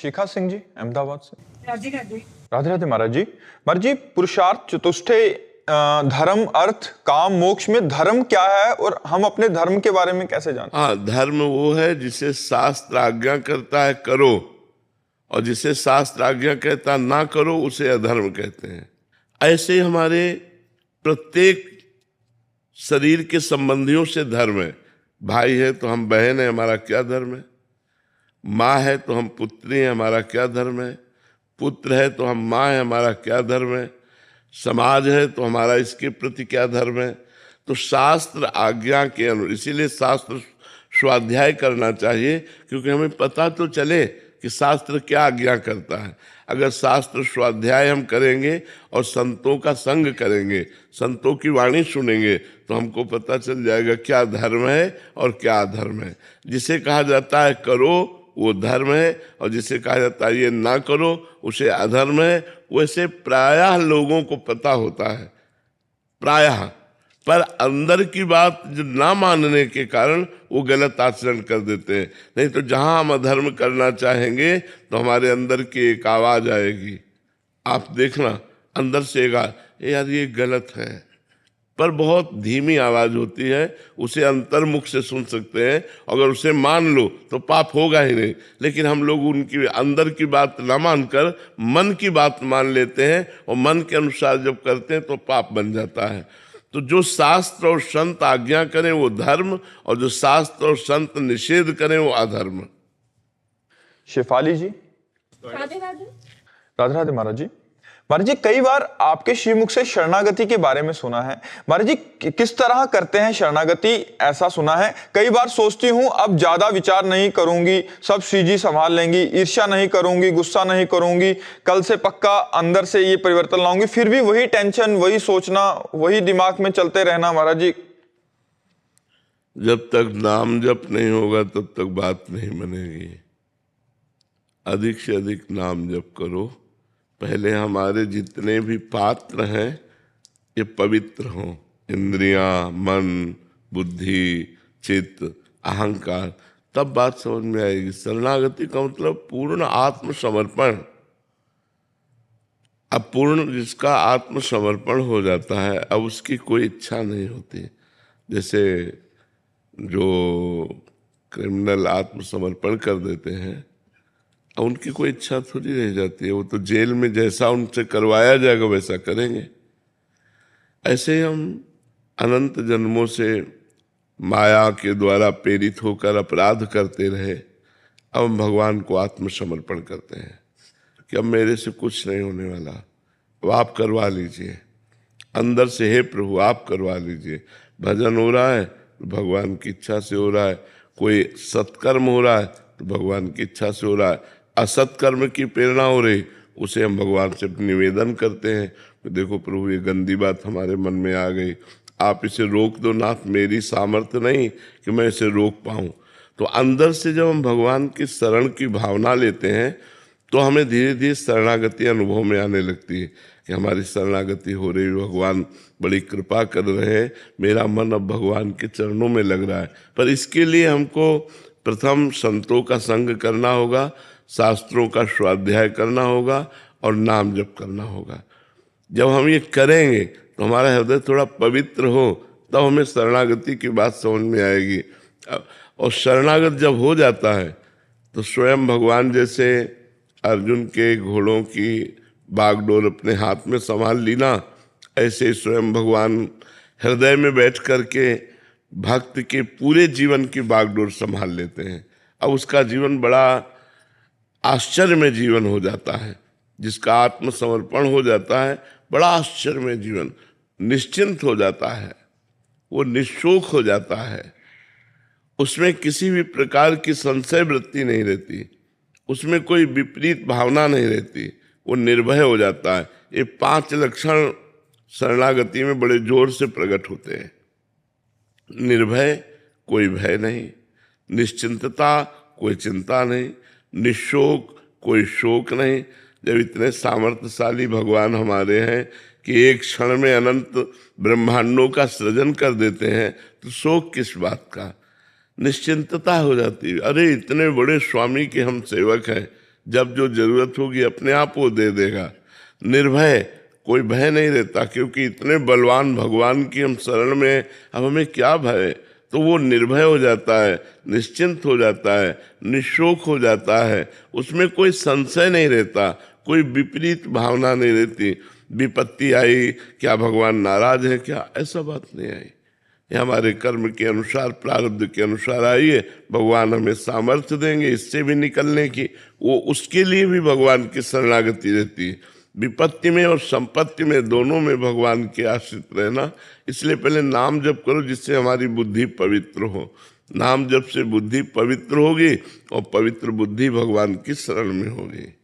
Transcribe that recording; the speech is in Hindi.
शिखा सिंह जी अहमदाबाद से। राधे राधे। राधे राधे महाराज जी। महाराज जी, पुरुषार्थ चतुष्टय धर्म अर्थ काम मोक्ष में धर्म क्या है और हम अपने धर्म के बारे में कैसे जानते हैं? हाँ, धर्म वो है जिसे शास्त्र आज्ञा करता है करो, और जिसे शास्त्र आज्ञा कहता ना करो उसे अधर्म कहते हैं। ऐसे ही हमारे प्रत्येक शरीर के संबंधियों से धर्म है। भाई है तो हम बहन है, हमारा क्या धर्म है? माँ है तो हम पुत्री हैं, हमारा क्या धर्म है? पुत्र है तो हम माँ है, हमारा क्या धर्म है? समाज है तो हमारा इसके प्रति क्या धर्म है? तो शास्त्र आज्ञा के अनुसार, इसीलिए शास्त्र स्वाध्याय करना चाहिए, क्योंकि हमें पता तो चले कि शास्त्र क्या आज्ञा करता है। अगर शास्त्र स्वाध्याय हम करेंगे और संतों का संग करेंगे, संतों की वाणी सुनेंगे, तो हमको पता चल जाएगा क्या धर्म है और क्या अधर्म है। जिसे कहा जाता है करो वो धर्म है, और जिसे कहा जाता है ये ना करो उसे अधर्म है। वैसे प्रायः लोगों को पता होता है, प्रायः, पर अंदर की बात जो ना मानने के कारण वो गलत आचरण कर देते हैं। नहीं तो जहां हम अधर्म करना चाहेंगे तो हमारे अंदर की एक आवाज आएगी, आप देखना अंदर से यार ये गलत है, पर बहुत धीमी आवाज होती है, उसे अंतर्मुख से सुन सकते हैं। अगर उसे मान लो तो पाप होगा ही नहीं। लेकिन हम लोग उनकी अंदर की बात ना मानकर मन की बात मान लेते हैं, और मन के अनुसार जब करते हैं तो पाप बन जाता है। तो जो शास्त्र और संत आज्ञा करें वो धर्म, और जो शास्त्र और संत निषेध करें वो अधर्म। शेफाली जी। राधे राधे। राधे राधे महाराज जी। महाराज जी, कई बार आपके श्रीमुख से शरणागति के बारे में सुना है। महाराज जी, किस तरह करते हैं शरणागति, ऐसा सुना है। कई बार सोचती हूँ अब ज्यादा विचार नहीं करूंगी, सब श्री जी संभाल लेंगी, ईर्ष्या नहीं करूंगी, गुस्सा नहीं करूंगी, कल से पक्का अंदर से ये परिवर्तन लाऊंगी। फिर भी वही टेंशन, वही सोचना, वही दिमाग में चलते रहना। महाराज जी, जब तक नाम जप नहीं होगा तब तक बात नहीं बनेगी। अधिक से अधिक नाम जप करो। पहले हमारे जितने भी पात्र हैं ये पवित्र हों, इंद्रियां, मन, बुद्धि, चित्त, अहंकार, तब बात समझ में आएगी। शरणागति का मतलब पूर्ण आत्मसमर्पण। अब पूर्ण जिसका आत्मसमर्पण हो जाता है, अब उसकी कोई इच्छा नहीं होती। जैसे जो क्रिमिनल आत्मसमर्पण कर देते हैं, उनकी कोई इच्छा थोड़ी रह जाती है, वो तो जेल में जैसा उनसे करवाया जाएगा वैसा करेंगे। ऐसे ही हम अनंत जन्मों से माया के द्वारा प्रेरित होकर अपराध करते रहे। अब हम भगवान को आत्मसमर्पण करते हैं कि अब मेरे से कुछ नहीं होने वाला, अब आप करवा लीजिए। अंदर से हे प्रभु आप करवा लीजिए। भजन हो रहा है तो भगवान की इच्छा से हो रहा है, कोई सत्कर्म हो रहा है तो भगवान की इच्छा से हो रहा है, असत्कर्म की प्रेरणा हो रही उसे हम भगवान से निवेदन करते हैं। तो देखो प्रभु ये गंदी बात हमारे मन में आ गई, आप इसे रोक दो नाथ, मेरी सामर्थ्य नहीं कि मैं इसे रोक पाऊँ। तो अंदर से जब हम भगवान की शरण की भावना लेते हैं तो हमें धीरे धीरे शरणागति अनुभव में आने लगती है कि हमारी शरणागति हो रही, भगवान बड़ी कृपा कर रहे हैं, मेरा मन अब भगवान के चरणों में लग रहा है। पर इसके लिए हमको प्रथम संतों का संग करना होगा, शास्त्रों का स्वाध्याय करना होगा और नाम जप करना होगा। जब हम ये करेंगे तो हमारा हृदय थोड़ा पवित्र हो, तब हमें शरणागति की बात समझ में आएगी। और शरणागत जब हो जाता है तो स्वयं भगवान जैसे अर्जुन के घोड़ों की बागडोर अपने हाथ में संभाल ली ना, ऐसे स्वयं भगवान हृदय में बैठ करके भक्त के पूरे जीवन की बागडोर संभाल लेते हैं। अब उसका जीवन बड़ा आश्चर्य में जीवन हो जाता है। जिसका आत्मसमर्पण हो जाता है, बड़ा आश्चर्य में जीवन, निश्चिंत हो जाता है, वो निशोक हो जाता है। उसमें किसी भी प्रकार की संशय वृत्ति नहीं रहती, उसमें कोई विपरीत भावना नहीं रहती, वो निर्भय हो जाता है। ये 5 लक्षण शरणागति में बड़े जोर से प्रकट होते हैं। निर्भय, कोई भय नहीं, निश्चिंतता, कोई चिंता नहीं, निशोक, कोई शोक नहीं। जब इतने सामर्थ्यशाली भगवान हमारे हैं कि एक क्षण में अनंत ब्रह्मांडों का सृजन कर देते हैं, तो शोक किस बात का, निश्चिंतता हो जाती है। अरे इतने बड़े स्वामी के हम सेवक हैं, जब जो जरूरत होगी अपने आप वो दे देगा। निर्भय, कोई भय नहीं रहता, क्योंकि इतने बलवान भगवान की हम शरण में, अब हमें क्या भय। तो वो निर्भय हो जाता है, निश्चिंत हो जाता है, निशोक हो जाता है, उसमें कोई संशय नहीं रहता, कोई विपरीत भावना नहीं रहती। विपत्ति आई, क्या भगवान नाराज है क्या, ऐसा बात नहीं आई। ये हमारे कर्म के अनुसार, प्रारब्ध के अनुसार आई है। भगवान हमें सामर्थ्य देंगे इससे भी निकलने की, वो उसके लिए भी भगवान की शरणागति रहती है। विपत्ति में और संपत्ति में, दोनों में भगवान के आश्रित रहना। इसलिए पहले नाम जप करो जिससे हमारी बुद्धि पवित्र हो। नाम जप से बुद्धि पवित्र होगी और पवित्र बुद्धि भगवान की शरण में होगी।